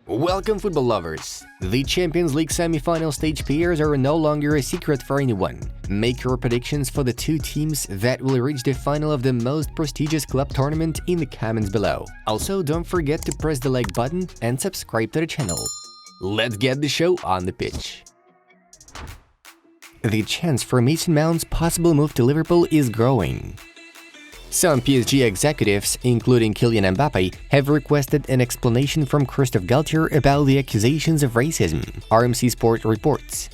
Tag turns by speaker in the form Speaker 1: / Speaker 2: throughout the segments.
Speaker 1: Welcome, football lovers! The Champions League semi-final stage pairs are no longer a secret for anyone. Make your predictions for the two teams that will reach the final of the most prestigious club tournament in the comments below. Also, don't forget to press the like button and subscribe to the channel. Let's get the show on the pitch. The chance for Mason Mount's possible move to Liverpool is growing. Some PSG executives, including Kylian Mbappe, have requested an explanation from Christophe Galtier about the accusations of racism, RMC Sport reports.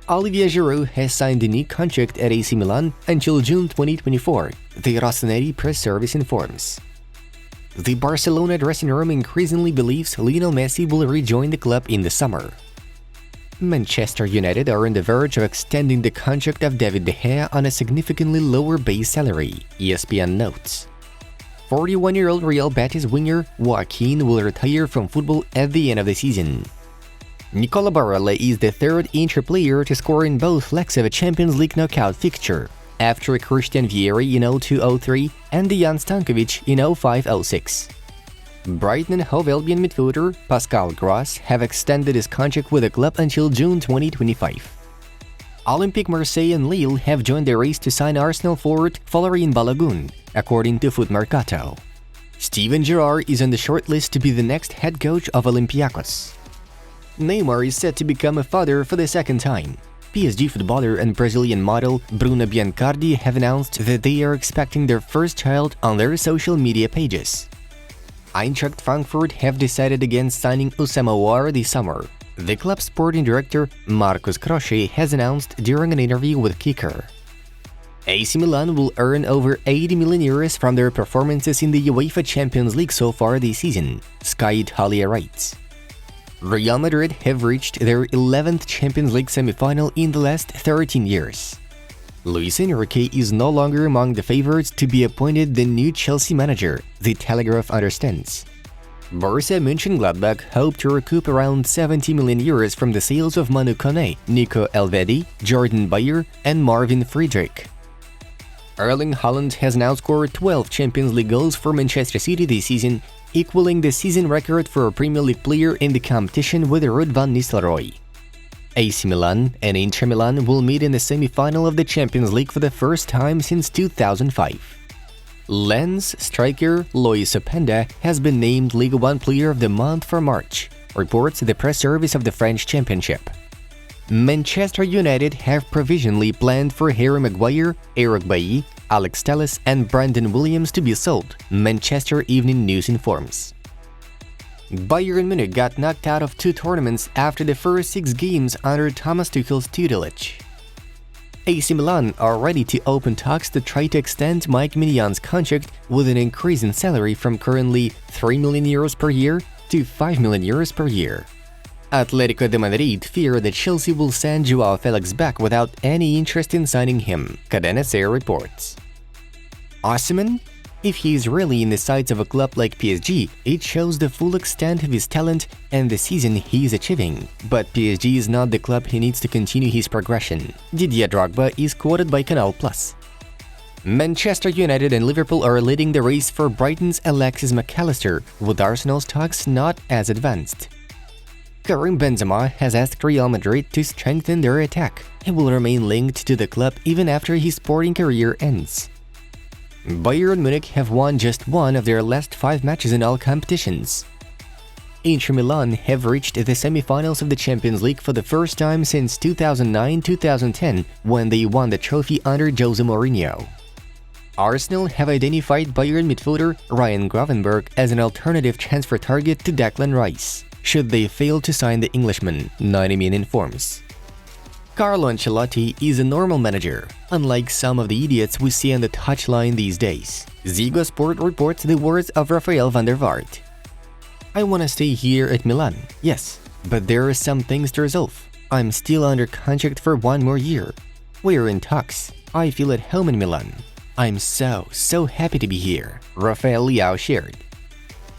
Speaker 1: Olivier Giroud has signed a new contract at AC Milan until June 2024, the Rossoneri press service informs. The Barcelona dressing room increasingly believes Lionel Messi will rejoin the club in the summer. Manchester United are on the verge of extending the contract of David De Gea on a significantly lower base salary, ESPN notes. 41-year-old Real Betis winger Joaquin will retire from football at the end of the season. Nicola Barella is the third Inter player to score in both legs of a Champions League knockout fixture, after Christian Vieri in 02-03 and Dejan Stankovic in 05-06. Brighton and Hove Albion midfielder Pascal Gross have extended his contract with the club until June 2025. Olympique Marseille and Lille have joined the race to sign Arsenal forward Folarin Balogun, according to Foot Mercato. Steven Gerrard is on the shortlist to be the next head coach of Olympiacos. Neymar is set to become a father for the second time. PSG footballer and Brazilian model Bruna Biancardi have announced that they are expecting their first child on their social media pages. Eintracht Frankfurt have decided against signing Oussama Aouar this summer. The club's sporting director, Marcos Croce, has announced during an interview with Kicker. AC Milan will earn over 80 million euros from their performances in the UEFA Champions League so far this season, Sky Italia writes. Real Madrid have reached their 11th Champions League semi-final in the last 13 years. Luis Enrique is no longer among the favorites to be appointed the new Chelsea manager, The Telegraph understands. Borussia Mönchengladbach hope to recoup around 70 million euros from the sales of Manu Kone, Nico Elvedi, Jordan Bayer, and Marvin Friedrich. Erling Haaland has now scored 12 Champions League goals for Manchester City this season, equaling the season record for a Premier League player in the competition with Ruud van Nistelrooy. AC Milan and Inter Milan will meet in the semi-final of the Champions League for the first time since 2005. Lens striker Lois Openda has been named Ligue 1 Player of the Month for March, reports the press service of the French Championship. Manchester United have provisionally planned for Harry Maguire, Eric Bailly, Alex Telles and Brandon Williams to be sold, Manchester Evening News informs. Bayern Munich got knocked out of two tournaments after the first 6 games under Thomas Tuchel's tutelage. AC Milan are ready to open talks to try to extend Mike Maignan contract with an increase in salary from currently 3 million euros per year to 5 million euros per year. Atletico de Madrid fear that Chelsea will send Joao Felix back without any interest in signing him, Cadena SER reports. Osimhen? If he is really in the sights of a club like PSG, it shows the full extent of his talent and the season he is achieving. But PSG is not the club he needs to continue his progression, Didier Drogba is quoted by Canal+. Manchester United and Liverpool are leading the race for Brighton's Alexis McAllister, with Arsenal's talks not as advanced. Karim Benzema has asked Real Madrid to strengthen their attack. He will remain linked to the club even after his sporting career ends. Bayern Munich have won just one of their last 5 matches in all competitions. Inter Milan have reached the semi-finals of the Champions League for the first time since 2009-2010, when they won the trophy under Jose Mourinho. Arsenal have identified Bayern midfielder Ryan Gravenberch as an alternative transfer target to Declan Rice, should they fail to sign the Englishman, 90 Min informs. Carlo Ancelotti is a normal manager, unlike some of the idiots we see on the touchline these days. Zigo Sport reports the words of Rafael van der Vaart. I want to stay here at Milan, yes, but there are some things to resolve. I'm still under contract for 1 more year. We're in talks. I feel at home in Milan. I'm so happy to be here, Rafael Leao shared.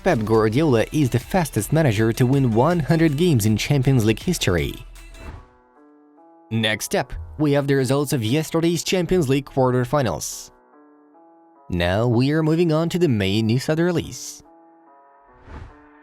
Speaker 1: Pep Guardiola is the fastest manager to win 100 games in Champions League history. Next up, we have the results of yesterday's Champions League quarterfinals. Now we are moving on to the main news of the release.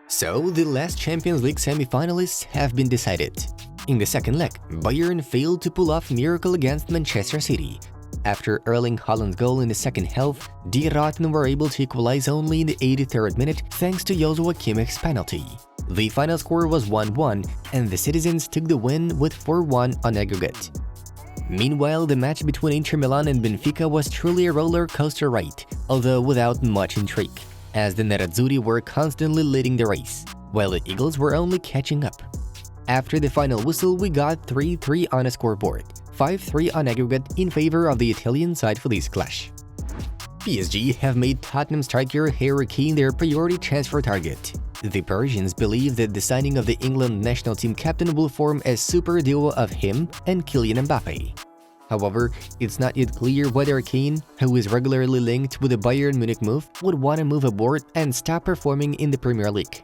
Speaker 1: So, the last Champions League semi-finalists have been decided. In the second leg, Bayern failed to pull off miracle against Manchester City. After Erling Haaland's goal in the second half, Die Roten were able to equalize only in the 83rd minute thanks to Joao Felix's penalty. The final score was 1-1, and the citizens took the win with 4-1 on aggregate. Meanwhile, the match between Inter Milan and Benfica was truly a roller coaster ride, although without much intrigue, as the Nerazzurri were constantly leading the race, while the Eagles were only catching up. After the final whistle, we got 3-3 on a scoreboard, 5-3 on aggregate in favor of the Italian side for this clash. PSG have made Tottenham striker Harry Kane their priority transfer target. The Parisians believe that the signing of the England national team captain will form a super duo of him and Kylian Mbappe. However, it's not yet clear whether Kane, who is regularly linked with the Bayern Munich move, would want to move aboard and stop performing in the Premier League.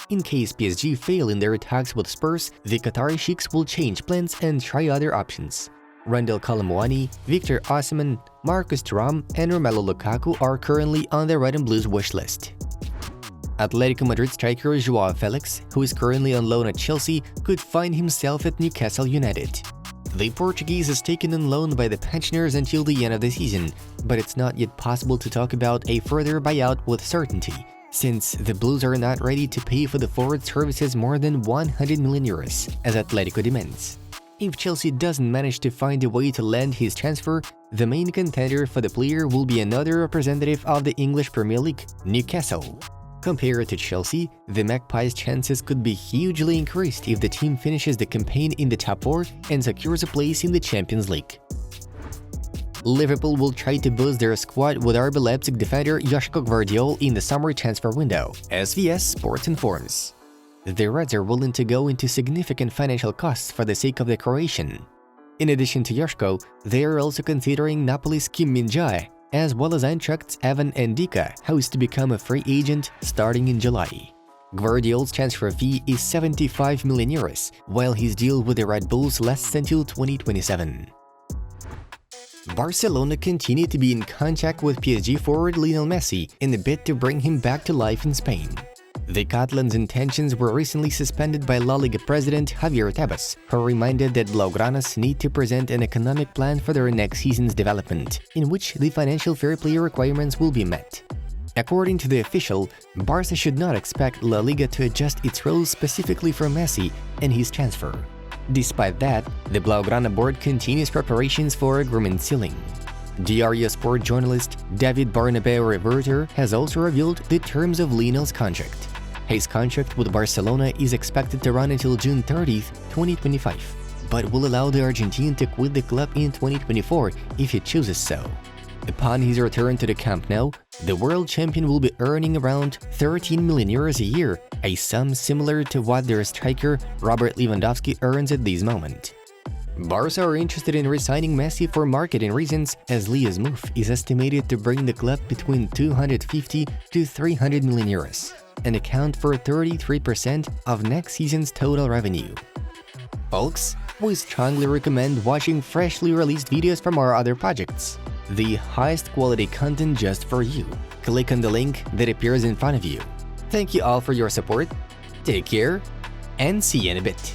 Speaker 1: In case PSG fail in their talks with Spurs, the Qatari sheikhs will change plans and try other options. Randal Kolo Muani, Victor Osimhen, Thuram and Romelu Lukaku are currently on the Red and Blues wish list. Atletico Madrid striker Joao Felix, who is currently on loan at Chelsea, could find himself at Newcastle United. The Portuguese is taken on loan by the pensioners until the end of the season, but it's not yet possible to talk about a further buyout with certainty, since the Blues are not ready to pay for the forward services more than 100 million euros, as Atletico demands. If Chelsea doesn't manage to find a way to land his transfer, the main contender for the player will be another representative of the English Premier League, Newcastle. Compared to Chelsea, the Magpies' chances could be hugely increased if the team finishes the campaign in the top 4 and secures a place in the Champions League. Liverpool will try to boost their squad with RB Leipzig defender Joško Gvardiol in the summer transfer window, SVS Sports informs. The Reds are willing to go into significant financial costs for the sake of the Croatian. In addition to Joško, they are also considering Napoli's Kim Min-jae, as well as Eintracht's Evan Ndika, who is to become a free agent starting in July. Gvardiol's transfer fee is 75 million euros, while his deal with the Red Bulls lasts until 2027. Barcelona continued to be in contact with PSG forward Lionel Messi in a bid to bring him back to life in Spain. The Catalans' intentions were recently suspended by La Liga president Javier Tebas, who reminded that Blaugranas need to present an economic plan for their next season's development, in which the financial fair play requirements will be met. According to the official, Barca should not expect La Liga to adjust its rules specifically for Messi and his transfer. Despite that, the Blaugrana board continues preparations for agreement sealing. Diario Sport journalist David Barnabeu Reverter has also revealed the terms of Lionel's contract. His contract with Barcelona is expected to run until June 30, 2025, but will allow the Argentine to quit the club in 2024 if he chooses so. Upon his return to the Camp Nou, the world champion will be earning around 13 million euros a year, a sum similar to what their striker Robert Lewandowski earns at this moment. Barca are interested in re-signing Messi for marketing reasons, as Leo's move is estimated to bring the club between 250 to 300 million euros and account for 33% of next season's total revenue. Folks, we strongly recommend watching freshly released videos from our other projects. The highest quality content just for you. Click on the link that appears in front of you. Thank you all for your support, take care, and see you in a bit.